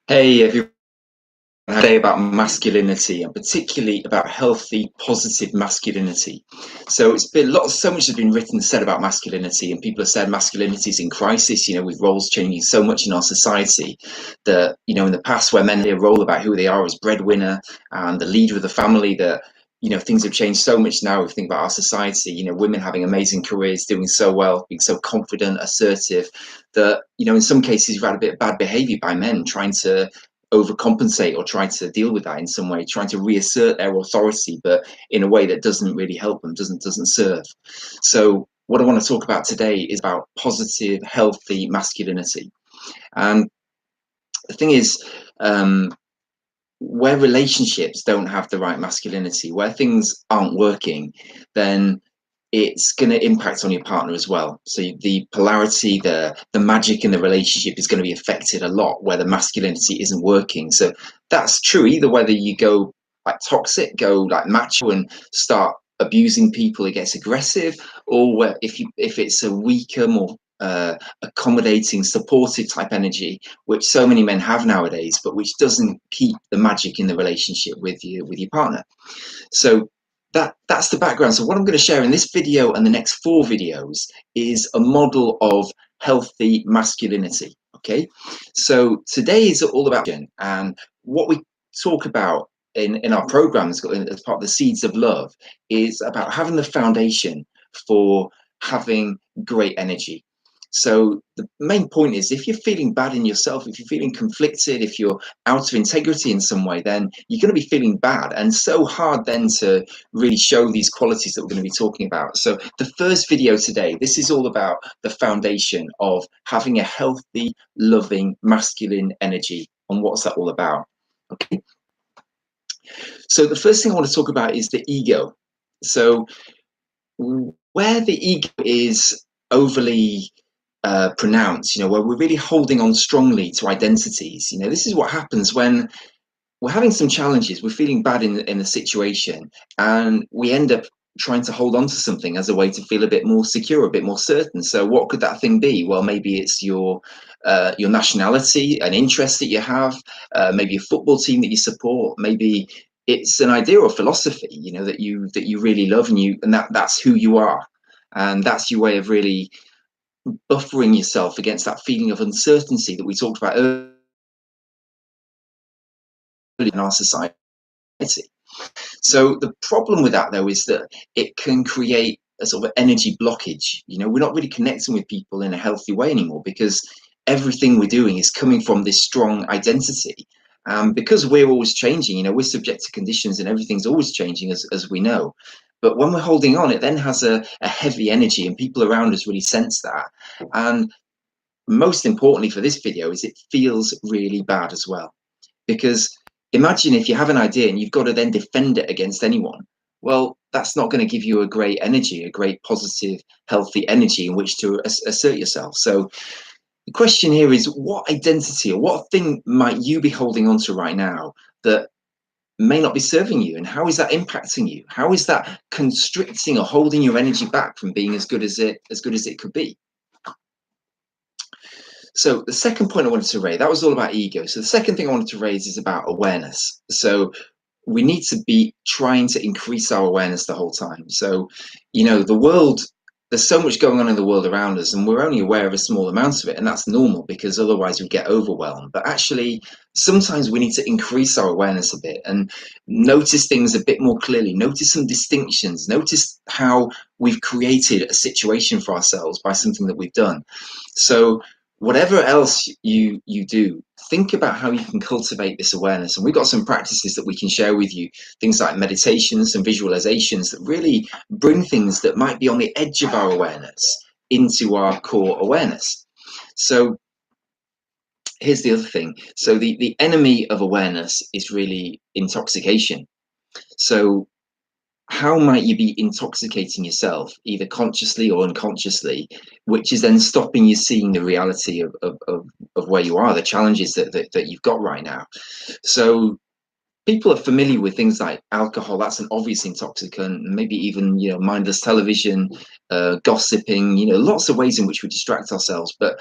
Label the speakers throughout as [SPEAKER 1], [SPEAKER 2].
[SPEAKER 1] Hey everyone, today about masculinity and particularly about healthy, positive masculinity. So it's been so much has been written and said about masculinity, and people have said masculinity is in crisis. With roles changing so much in our society, that in the past where men had a role about who they are as breadwinner and the leader of the family, that things have changed so much now. If you think about our society, women having amazing careers, doing so well, being so confident, assertive, that in some cases you've had a bit of bad behavior by men trying to overcompensate or try to deal with that in some way, trying to reassert their authority, but in a way that doesn't really help them, doesn't serve. So what I want to talk about today is about positive, healthy masculinity. And the thing is, um, where relationships don't have the right masculinity, where things aren't working, then it's going to impact on your partner as well. So the polarity, the magic in the relationship is going to be affected a lot where the masculinity isn't working. So that's true either whether you go like toxic, go like macho and start abusing people, it gets aggressive, or where if it's a weaker, more accommodating, supportive type energy, which so many men have nowadays, but which doesn't keep the magic in the relationship with your partner. So that's the background. So what I'm going to share in this video and the next 4 videos is a model of healthy masculinity. Okay, so today is all about and what we talk about in our programs as part of the Seeds of Love is about having the foundation for having great energy. So the main point is, if you're feeling bad in yourself, if you're feeling conflicted, if you're out of integrity in some way, then you're going to be feeling bad, and so hard then to really show these qualities that we're going to be talking about. So the first video today, this is all about the foundation of having a healthy, loving, masculine energy. And what's that all about? Okay. So the first thing I want to talk about is the ego. So where the ego is overly pronounced, where we're really holding on strongly to identities, this is what happens when we're having some challenges, we're feeling bad in the situation, and we end up trying to hold on to something as a way to feel a bit more secure, a bit more certain. So what could that thing be? Well, maybe it's your nationality, an interest that you have, maybe a football team that you support, maybe it's an idea or philosophy, that you really love, and that's who you are, and that's your way of really buffering yourself against that feeling of uncertainty that we talked about earlier in our society. So the problem with that, though, is that it can create a sort of energy blockage. We're not really connecting with people in a healthy way anymore because everything we're doing is coming from this strong identity. Because we're always changing, we're subject to conditions and everything's always changing, as we know. But when we're holding on, it then has a heavy energy, and people around us really sense that. And most importantly for this video is it feels really bad as well. Because imagine if you have an idea and you've got to then defend it against anyone. Well, that's not going to give you a great energy, a great positive, healthy energy in which to assert yourself. So the question here is, what identity or what thing might you be holding on to right now that may not be serving you, and how is that impacting you? How is that constricting or holding your energy back from being as good as it could be? So the second point I wanted to raise, that was all about ego. So the second thing I wanted to raise is about awareness. So we need to be trying to increase our awareness the whole time. So, the world, there's so much going on in the world around us, and we're only aware of a small amount of it, and that's normal because otherwise we get overwhelmed. But actually, sometimes we need to increase our awareness a bit and notice things a bit more clearly, notice some distinctions, notice how we've created a situation for ourselves by something that we've done. So whatever else you do, think about how you can cultivate this awareness. And we've got some practices that we can share with you, things like meditations and visualizations that really bring things that might be on the edge of our awareness into our core awareness. So here's the other thing. So the enemy of awareness is really intoxication. So how might you be intoxicating yourself, either consciously or unconsciously, which is then stopping you seeing the reality of where you are, the challenges that you've got right now? So people are familiar with things like alcohol. That's an obvious intoxicant. Maybe even, you know, mindless television, gossiping. You know, lots of ways in which we distract ourselves. But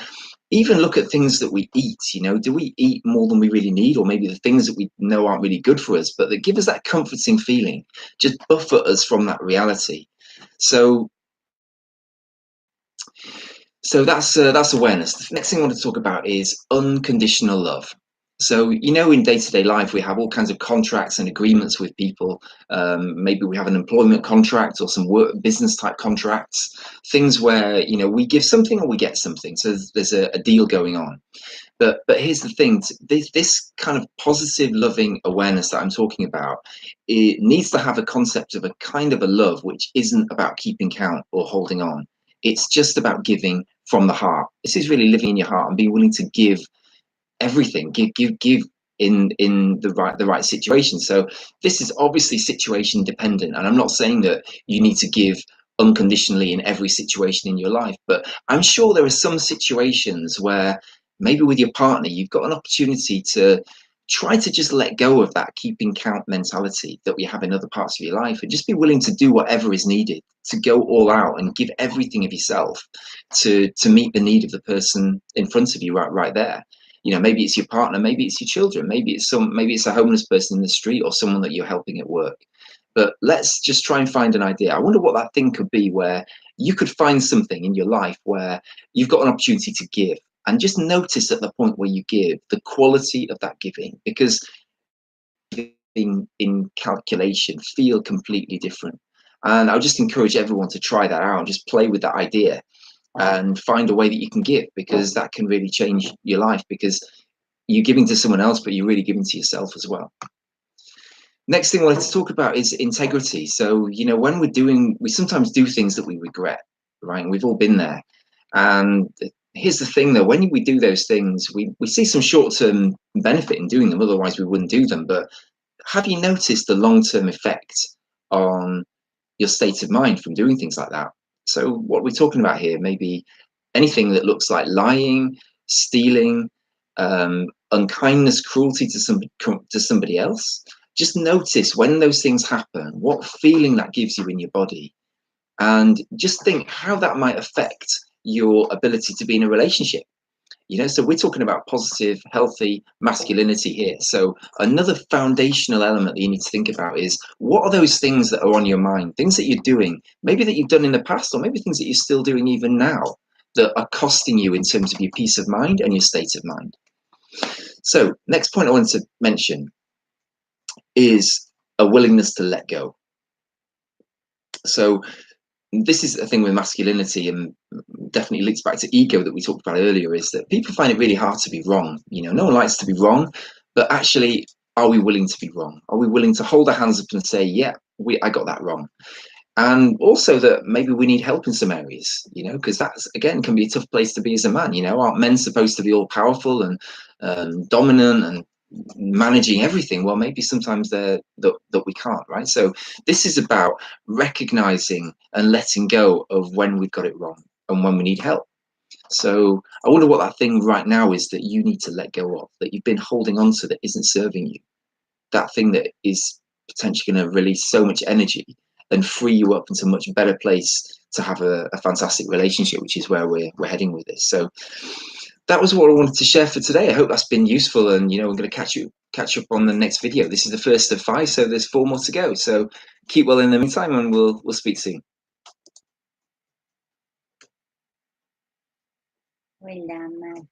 [SPEAKER 1] even look at things that we eat. You know, do we eat more than we really need, or maybe the things that we know aren't really good for us, but that give us that comforting feeling, just buffer us from that reality. So that's awareness. The next thing I want to talk about is unconditional love. So, you know, in day-to-day life, we have all kinds of contracts and agreements with people. Maybe we have an employment contract or some work business type contracts, things where, you know, we give something or we get something. So there's a deal going on. But here's the thing: this kind of positive, loving awareness that I'm talking about, it needs to have a concept of a kind of a love which isn't about keeping count or holding on. It's just about giving from the heart. This is really living in your heart and being willing to give everything, give in the right situation. So this is obviously situation dependent, and I'm not saying that you need to give unconditionally in every situation in your life, but I'm sure there are some situations where maybe with your partner you've got an opportunity to try to just let go of that keeping count mentality that we have in other parts of your life, and just be willing to do whatever is needed, to go all out and give everything of yourself to meet the need of the person in front of you right there. You know, maybe it's your partner, maybe it's your children, maybe it's a homeless person in the street or someone that you're helping at work. But let's just try and find an idea. I wonder what that thing could be, where you could find something in your life where you've got an opportunity to give, and just notice at the point where you give the quality of that giving, because in calculation feel completely different. And I'll just encourage everyone to try that out, just play with that idea and find a way that you can give, because that can really change your life, because you're giving to someone else, but you're really giving to yourself as well. Next thing I wanted to talk about is integrity. So, you know, when we sometimes do things that we regret, right? And we've all been there. And here's the thing though, when we do those things, we see some short-term benefit in doing them, otherwise we wouldn't do them. But have you noticed the long-term effect on your state of mind from doing things like that? So what we're talking about here, maybe anything that looks like lying, stealing, unkindness, cruelty to somebody else. Just notice when those things happen, what feeling that gives you in your body, and just think how that might affect your ability to be in a relationship. You know, so we're talking about positive, healthy masculinity here. So another foundational element that you need to think about is, what are those things that are on your mind, things that you're doing, maybe that you've done in the past, or maybe things that you're still doing even now, that are costing you in terms of your peace of mind and your state of mind. So next point I wanted to mention is a willingness to let go. So this is the thing with masculinity, and definitely links back to ego that we talked about earlier, is that people find it really hard to be wrong. You know, no one likes to be wrong, but actually, are we willing to be wrong? Are we willing to hold our hands up and say, yeah, I got that wrong? And also that maybe we need help in some areas, you know, because that's, again, can be a tough place to be as a man. You know, aren't men supposed to be all powerful and dominant and managing everything? Well, maybe sometimes that we can't, right? So this is about recognizing and letting go of when we've got it wrong and when we need help. So I wonder what that thing right now is that you need to let go of, that you've been holding on to, that isn't serving you, that thing that is potentially going to release so much energy and free you up into a much better place to have a fantastic relationship, which is where we're heading with this. So that was what I wanted to share for today. I hope that's been useful, and you know, I'm going to catch up on the next video. This is the first of 5, so there's 4 more to go. So keep well in the meantime, and we'll speak soon.
[SPEAKER 2] Well done, man.